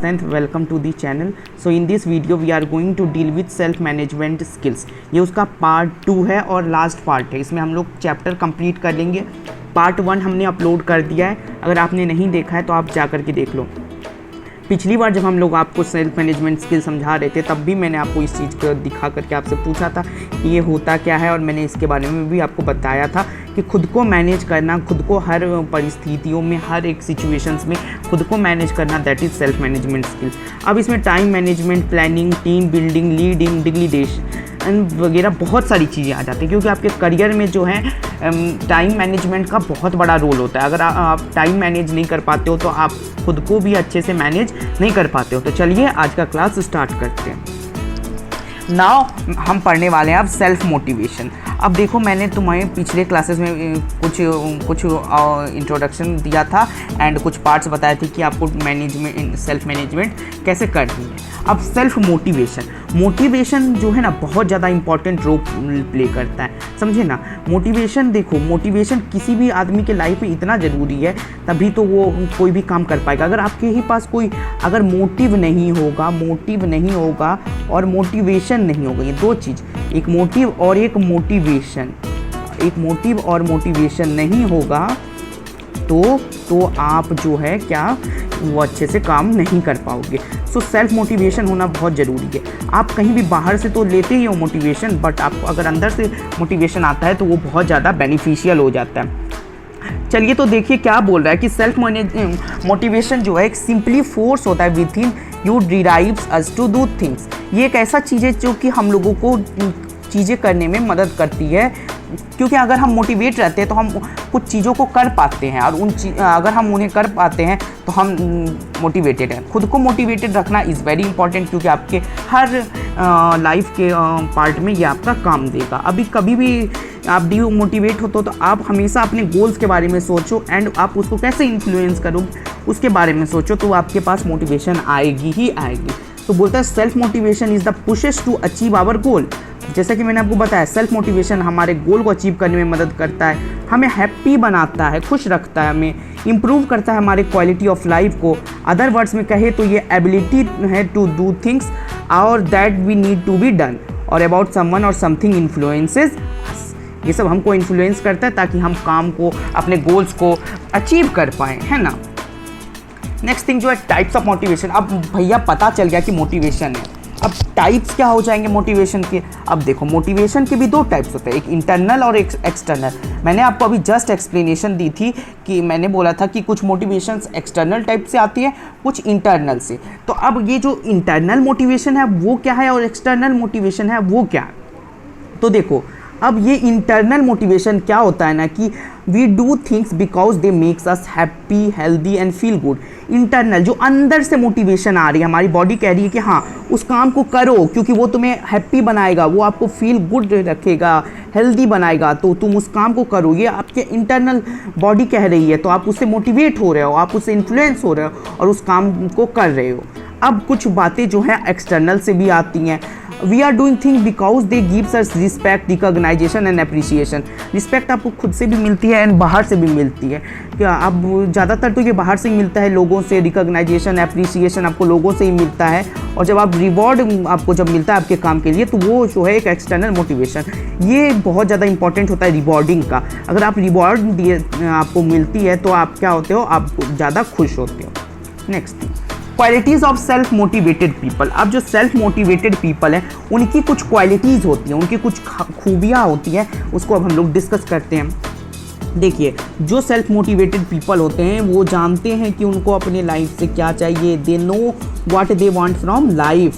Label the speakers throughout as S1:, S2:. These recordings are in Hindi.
S1: 10th. Welcome to the channel. So in this video we are going to deal with self management skills. ये उसका पार्ट 2 है और लास्ट पार्ट है. इसमें हम लोग चैप्टर कंप्लीट कर लेंगे. पार्ट 1 हमने अपलोड कर दिया है. अगर आपने नहीं देखा है तो आप जा कर के देख लो. पिछली बार जब हम लोग आपको सेल्फ मैनेजमेंट स्किल समझा रहे थे तब भी मैंने आपको इस चीज़ को दिखा करके आपसे पूछा था कि ये होता क्या है, और मैंने इसके बारे में भी आपको बताया था कि खुद को मैनेज करना, खुद को हर परिस्थितियों में, हर एक सिचुएशंस में खुद को मैनेज करना, that is self management skill. अब इसमें time management, planning, team building, leading, delegation वगैरह बहुत सारी चीज़ें आ जाती हैं, क्योंकि आपके करियर में जो है टाइम मैनेजमेंट का बहुत बड़ा रोल होता है. अगर आप टाइम मैनेज नहीं कर पाते हो तो आप खुद को भी अच्छे से मैनेज नहीं कर पाते हो. तो चलिए आज का क्लास स्टार्ट करते हैं. नाउ हम पढ़ने वाले हैं अब सेल्फ मोटिवेशन. अब देखो, मैंने तुम्हें पिछले क्लासेस में कुछ इंट्रोडक्शन दिया था एंड कुछ पार्ट्स बताए थे कि आपको सेल्फ मैनेजमेंट कैसे करनी है. अब सेल्फ मोटिवेशन जो है ना बहुत ज़्यादा इंपॉर्टेंट रोल प्ले करता है, समझे ना. मोटिवेशन देखो, मोटिवेशन किसी भी आदमी के लाइफ में इतना ज़रूरी है, तभी तो वो कोई भी काम कर पाएगा. अगर आपके ही पास कोई अगर मोटिव नहीं होगा और मोटिवेशन नहीं होगा, ये दो चीज़, एक मोटिव और एक मोटिवेशन नहीं होगा तो आप जो है क्या वो अच्छे से काम नहीं कर पाओगे. सो सेल्फ मोटिवेशन होना बहुत ज़रूरी है. आप कहीं भी बाहर से तो लेते ही हो मोटिवेशन, बट आपको अगर अंदर से मोटिवेशन आता है तो वो बहुत ज़्यादा बेनिफिशियल हो जाता है. चलिए तो देखिए क्या बोल रहा है कि सेल्फ मोटिवेशन जो है एक सिंपली फोर्स होता है within you derives us to do things. ये एक ऐसा चीज़ है जो कि हम लोगों को चीज़ें करने में मदद करती है, क्योंकि अगर हम मोटिवेट रहते हैं तो हम कुछ चीज़ों को कर पाते हैं, और अगर हम उन्हें कर पाते हैं तो हम मोटिवेटेड हैं. खुद को मोटिवेटेड रखना इज़ वेरी इंपॉर्टेंट, क्योंकि आपके हर लाइफ के पार्ट में ये आपका काम देगा. अभी कभी भी आप डिमोटिवेट हो तो आप हमेशा अपने गोल्स के बारे में सोचो एंड आप उसको कैसे इन्फ्लुएंस करोगे उसके बारे में सोचो, तो आपके पास मोटिवेशन आएगी ही आएगी. तो बोलता है self motivation is the pushes to achieve our goal. जैसा कि मैंने आपको बताया, सेल्फ मोटिवेशन हमारे गोल को अचीव करने में मदद करता है, हमें हैप्पी बनाता है, खुश रखता है, हमें इम्प्रूव करता है हमारे क्वालिटी ऑफ लाइफ को. अदर वर्ड्स में कहे तो ये एबिलिटी है टू डू थिंग्स और that we need to be done और अबाउट समवन और समथिंग इन्फ्लुएंसेस अस. ये सब हमको इन्फ्लुएंस करता है ताकि हम काम को, अपने गोल्स को अचीव कर पाएँ, है ना. नेक्स्ट थिंग जो है टाइप्स ऑफ मोटिवेशन. अब भैया पता चल गया कि मोटिवेशन है, अब टाइप्स क्या हो जाएंगे मोटिवेशन के. अब देखो, मोटिवेशन के भी दो टाइप्स होते हैं, एक इंटरनल और एक एक्सटर्नल. मैंने आपको अभी जस्ट एक्सप्लेनेशन दी थी कि मैंने बोला था कि कुछ मोटिवेशंस एक्सटर्नल टाइप से आती है, कुछ इंटरनल से. तो अब ये जो इंटरनल मोटिवेशन है वो क्या है और एक्सटर्नल मोटिवेशन है वो क्या है. तो देखो, अब ये इंटरनल मोटिवेशन क्या होता है ना कि we do things because they makes us happy, healthy and feel good. Internal जो अंदर से मोटिवेशन आ रही है, हमारी बॉडी कह रही है कि हाँ उस काम को करो क्योंकि वो तुम्हें हैप्पी बनाएगा, वो आपको फील गुड रखेगा, हेल्दी बनाएगा, तो तुम उस काम को करो. ये आपके इंटरनल बॉडी कह रही है, तो आप उससे मोटिवेट हो रहे हो, आप उससे इन्फ्लुएंस हो रहे हो और उस काम को कर रहे हो. अब कुछ बातें जो हैं एक्सटर्नल से भी आती हैं. We are doing thing because they gives us respect, recognization and appreciation. Respect आपको खुद से भी मिलती है एंड बाहर से भी मिलती है. क्या अब ज़्यादातर तो ये बाहर से ही मिलता है, लोगों से. रिकॉग्नाइजेशन, अप्रिसिएशन आपको लोगों से ही मिलता है, और जब आप रिवॉर्ड आपको जब मिलता है आपके काम के लिए तो वो जो है एक एक्सटर्नल मोटिवेशन. ये बहुत ज़्यादा इंपॉर्टेंट होता है रिवॉर्डिंग का. अगर आप रिवॉर्ड दिए आपको मिलती है तो आप क्या होते हो, आप ज़्यादा खुश होते हो. Next thing, qualities of self motivated people. अब जो सेल्फ मोटिवेटेड पीपल हैं उनकी कुछ क्वालिटीज़ होती हैं, उनकी कुछ खूबियाँ होती हैं, उसको अब हम लोग डिस्कस करते हैं. देखिए, जो सेल्फ मोटिवेटेड पीपल होते हैं वो जानते हैं कि उनको अपने लाइफ से क्या चाहिए. They know what they want from life,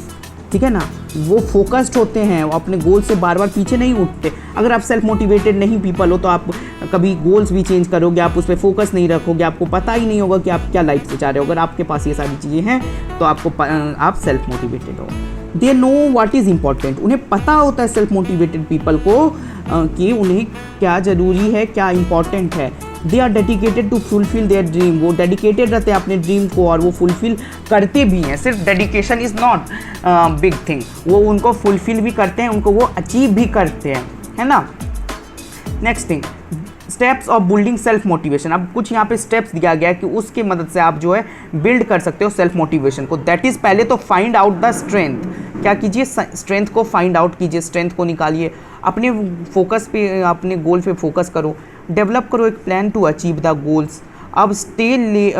S1: ठीक है ना. वो फोकस्ड होते हैं, वो अपने गोल से बार बार पीछे नहीं उठते. अगर आप सेल्फ मोटिवेटेड नहीं पीपल हो तो आप कभी गोल्स भी चेंज करोगे, आप उस पर फोकस नहीं रखोगे, आपको पता ही नहीं होगा कि आप क्या लाइफ से चाह रहे हो. अगर आपके पास ये सारी चीज़ें हैं तो आप सेल्फ मोटिवेटेड हो. They know what is important. उन्हें पता होता है सेल्फ मोटिवेटेड पीपल को कि उन्हें क्या ज़रूरी है, क्या इम्पॉर्टेंट है. They are dedicated to fulfil their dream. वो डेडिकेटेड रहते हैं अपने ड्रीम को और वो फुलफिल करते भी हैं. सिर्फ dedication is not big thing, वो उनको फुलफिल भी करते हैं, उनको वो अचीव भी करते हैं, है ना. Next thing, steps of building self motivation. अब कुछ यहाँ पे स्टेप्स दिया गया है कि उसकी मदद से आप जो है बिल्ड कर सकते हो सेल्फ मोटिवेशन को। दैट इज़ पहले तो फाइंड आउट द स्ट्रेंथ। क्या कीजिए, स्ट्रेंथ को फाइंड आउट कीजिए, स्ट्रेंथ को निकालिए, अपने फोकस पे, अपने गोल पे फोकस करो, डेवलप करो एक plan to achieve the goals. अब स्टे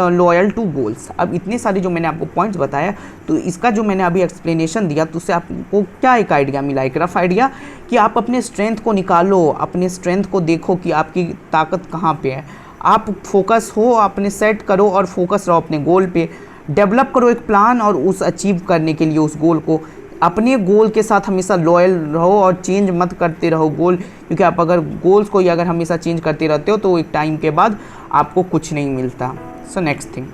S1: लॉयल टू गोल्स। अब इतने सारे जो मैंने आपको पॉइंट्स बताया, तो इसका जो मैंने अभी एक्सप्लेनेशन दिया, तो उससे आपको क्या एक आइडिया मिला, एक रफ आइडिया कि आप अपने स्ट्रेंथ को निकालो, अपने स्ट्रेंथ को देखो कि आपकी ताकत कहाँ पे है। आप फोकस हो, अपने सेट करो और फोकस रहो अपने गोल पे, डेवलप करो एक प्लान और उस अचीव करने के लिए उस गोल को, अपने गोल के साथ हमेशा लॉयल रहो और चेंज मत करते रहो गोल, क्योंकि आप अगर गोल्स को ही अगर हमेशा चेंज करते रहते हो तो एक टाइम के बाद आपको कुछ नहीं मिलता। सो next thing,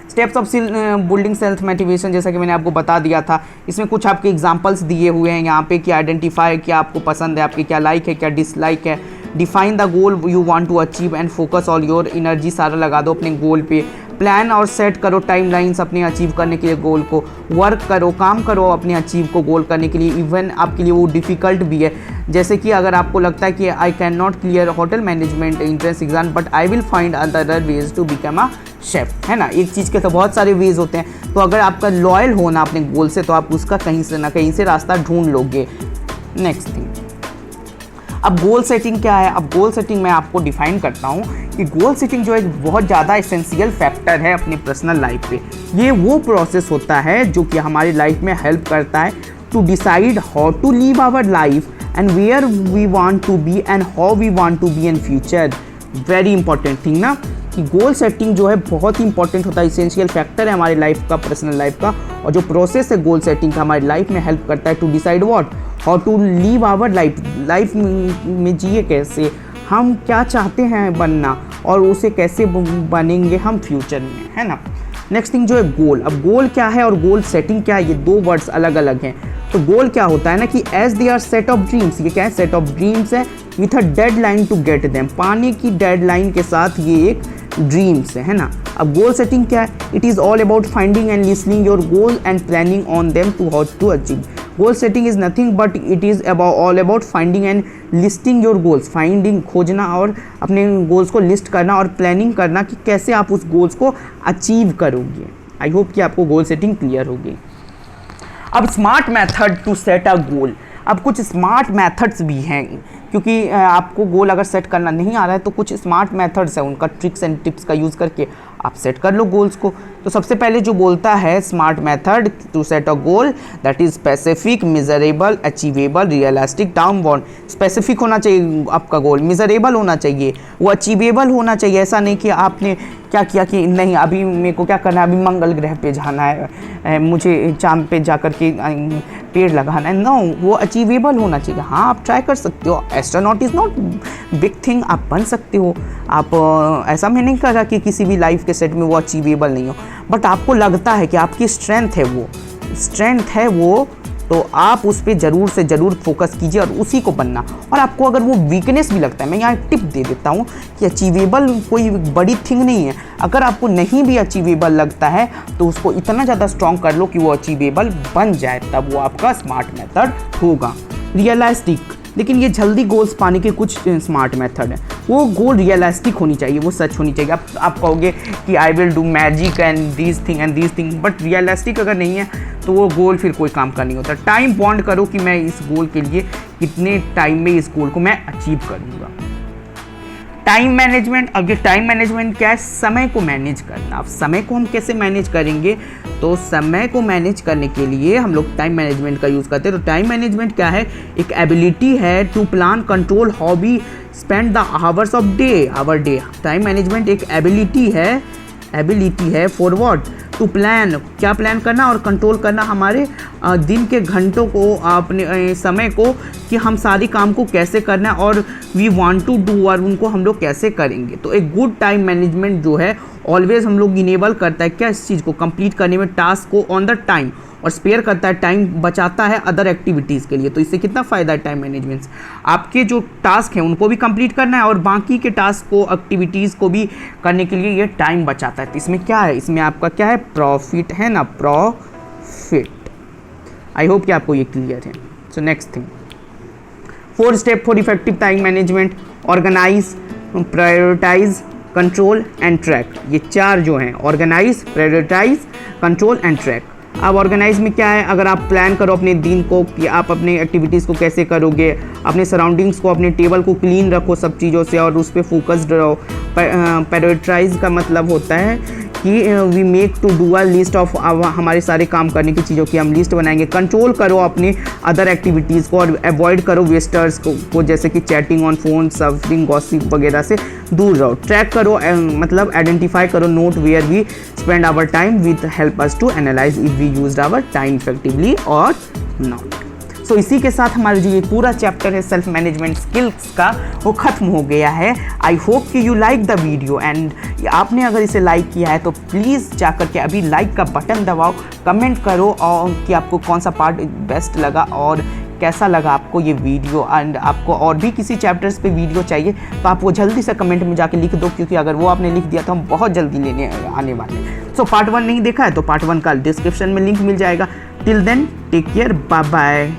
S1: steps of building self motivation, जैसा कि मैंने आपको बता दिया था, इसमें कुछ आपके एग्जांपल्स दिए हुए हैं यहाँ पे कि आइडेंटिफाई क्या आपको पसंद है, आपकी क्या लाइक है, क्या डिसलाइक है, define the goal you want to achieve and focus all your energy सारा लगा दो अपने गोल पे, प्लान और सेट करो टाइमलाइंस अपने अचीव करने के लिए गोल को, वर्क करो, काम करो अपने अचीव को गोल करने के लिए, इवन आपके लिए वो डिफ़िकल्ट भी है। जैसे कि अगर आपको लगता है कि I can not clear hotel management entrance exam but I will find other ways to become a chef, है ना, एक चीज़ के तो बहुत सारे वेज होते हैं। तो अगर आपका लॉयल होना अपने गोल से, तो आप उसका कहीं से ना कहीं से रास्ता ढूंढ लोगे। नेक्स्ट थिंग, अब गोल सेटिंग क्या है। अब गोल सेटिंग मैं आपको डिफाइन करता हूँ कि गोल सेटिंग जो एक बहुत ज़्यादा एसेंशियल फैक्टर है अपनी पर्सनल लाइफ पे। ये वो प्रोसेस होता है जो कि हमारी लाइफ में हेल्प करता है to decide how to live our life and where we want to be and how we want to be in future. Very important thing ना, कि गोल सेटिंग जो है बहुत ही इंपॉर्टेंट होता है, इसेंशियल फैक्टर है हमारी लाइफ का, पर्सनल लाइफ का। और जो प्रोसेस है गोल सेटिंग का हमारी लाइफ में हेल्प करता है to decide what, how to live our life, life में जिए कैसे, हम क्या चाहते हैं बनना और उसे कैसे बनेंगे हम फ्यूचर में, है ना। नेक्स्ट थिंग जो है गोल। अब गोल क्या है और गोल सेटिंग क्या है, ये दो वर्ड्स अलग अलग हैं। तो गोल क्या होता है ना कि as they are set of dreams, ये क्या है, सेट ऑफ ड्रीम्स है with a deadline to get them, पाने की डेडलाइन के साथ ये एक ड्रीम्स है ना। अब गोल सेटिंग क्या है, it is all about finding and listening your goal and planning on them to how to achieve. Goal setting is nothing but it is all about finding and listing your goals, finding खोजना और अपने गोल्स को लिस्ट करना और प्लानिंग करना कि कैसे आप उस गोल्स को अचीव करोगे। आई होप कि आपको गोल सेटिंग क्लियर होगी। अब smart method to set a goal. अब कुछ स्मार्ट मेथड्स भी हैं, क्योंकि आपको गोल अगर सेट करना नहीं आ रहा है तो कुछ स्मार्ट मेथड्स हैं, उनका ट्रिक्स एंड टिप्स का यूज़ करके आप सेट कर लो गोल्स को। तो सबसे पहले जो बोलता है SMART method to set a goal, that is specific, measurable, achievable, realistic, time bound. Specific होना चाहिए आपका गोल, मेजरेबल होना चाहिए, वो अचीवेबल होना चाहिए। ऐसा नहीं कि आपने क्या किया कि नहीं अभी मेरे को क्या करना है, अभी मंगल ग्रह पे जाना है, मुझे चांद पे जा कर के पेड़ लगाना है, नो, वो अचीवेबल होना चाहिए। हाँ, आप ट्राई कर सकते हो, astronaut is not big thing, आप बन सकते हो। आप ऐसा मैं नहीं कह रहा कि किसी भी लाइफ के सेट में वो अचीवेबल नहीं हो, बट आपको लगता है कि आपकी स्ट्रेंथ है वो, तो आप उस पर ज़रूर से ज़रूर फोकस कीजिए और उसी को बनना। और आपको अगर वो वीकनेस भी लगता है, मैं यहाँ टिप दे देता हूँ कि अचीवेबल कोई बड़ी थिंग नहीं है। अगर आपको नहीं भी अचीवेबल लगता है तो उसको इतना ज़्यादा स्ट्रॉन्ग कर लो कि वो अचीवेबल बन जाए, तब वो आपका स्मार्ट मेथड होगा। रियलिस्टिक, लेकिन ये जल्दी गोल्स पाने के कुछ स्मार्ट मेथड है। वो गोल रियलिस्टिक होनी चाहिए, वो सच होनी चाहिए। आप कहोगे कि I will do magic and these thing, but realistic अगर नहीं है तो वो गोल फिर कोई काम का नहीं होता। टाइम बॉन्ड करो कि मैं इस गोल के लिए कितने टाइम में इस गोल को मैं अचीव करूँगा। Time management. अब ये टाइम मैनेजमेंट क्या है, समय को मैनेज करना। अब समय को हम कैसे मैनेज करेंगे, तो समय को मैनेज करने के लिए हम लोग टाइम मैनेजमेंट का यूज़ करते हैं। तो टाइम मैनेजमेंट क्या है, एक एबिलिटी है to plan, control, hobby, spend the hours of our day. Time management एक एबिलिटी है फॉर व्हाट, टू प्लान, क्या प्लान करना और कंट्रोल करना हमारे दिन के घंटों को, अपने समय को, कि हम सारी काम को कैसे करना है और वी वांट टू डू, और उनको हम लोग कैसे करेंगे। तो एक गुड टाइम मैनेजमेंट जो है ऑलवेज हम लोग इनेबल करता है क्या, इस चीज़ को कंप्लीट करने में, टास्क को ऑन द टाइम, और स्पेयर करता है, टाइम बचाता है अदर एक्टिविटीज़ के लिए। तो इससे कितना फ़ायदा है टाइम मैनेजमेंट से, आपके जो टास्क हैं उनको भी कंप्लीट करना है और बाकी के टास्क को, एक्टिविटीज़ को भी करने के लिए ये टाइम बचाता है। तो इसमें क्या है, इसमें आपका क्या है, प्रॉफिट है ना, प्रॉफिट। आई होप कि आपको ये क्लियर है। So next thing, 4 step for effective time management. Organise, prioritise, control and track. ये 4 जो हैं, organise, prioritise, control and track. अब ऑर्गेनाइज में क्या है, अगर आप प्लान करो अपने दिन को कि आप अपने एक्टिविटीज़ को कैसे करोगे, अपने सराउंडिंग्स को, अपने टेबल को क्लीन रखो सब चीज़ों से और उस पर फोकस्ड रहो। प्रायोरिटाइज का मतलब होता है कि we make to do a list of, हमारे सारे काम करने की चीज़ों की हम लिस्ट बनाएंगे। कंट्रोल करो अपने अदर एक्टिविटीज़ को और अवॉइड करो वेस्टर्स को जैसे कि chatting on phone, surfing, gossip वगैरह से दूर रहो। ट्रैक करो मतलब आइडेंटिफाई करो, note where we spend our time with help us to analyse if we used our time effectively और नॉट। सो इसी के साथ हमारा जो ये पूरा चैप्टर है सेल्फ मैनेजमेंट स्किल्स का वो ख़त्म हो गया है। आई होप कि you like the video and आपने अगर इसे लाइक किया है तो प्लीज़ जाकर के अभी लाइक का बटन दबाओ, कमेंट करो और कि आपको कौन सा पार्ट बेस्ट लगा और कैसा लगा आपको ये वीडियो। एंड आपको और भी किसी चैप्टर्स पे वीडियो चाहिए तो आप वो जल्दी से कमेंट में जाके लिख दो, क्योंकि अगर वो आपने लिख दिया तो हम बहुत जल्दी लेने आने वाले हैं। सो पार्ट 1 नहीं देखा है तो पार्ट 1 का डिस्क्रिप्शन में लिंक मिल जाएगा। Till then take care, bye bye.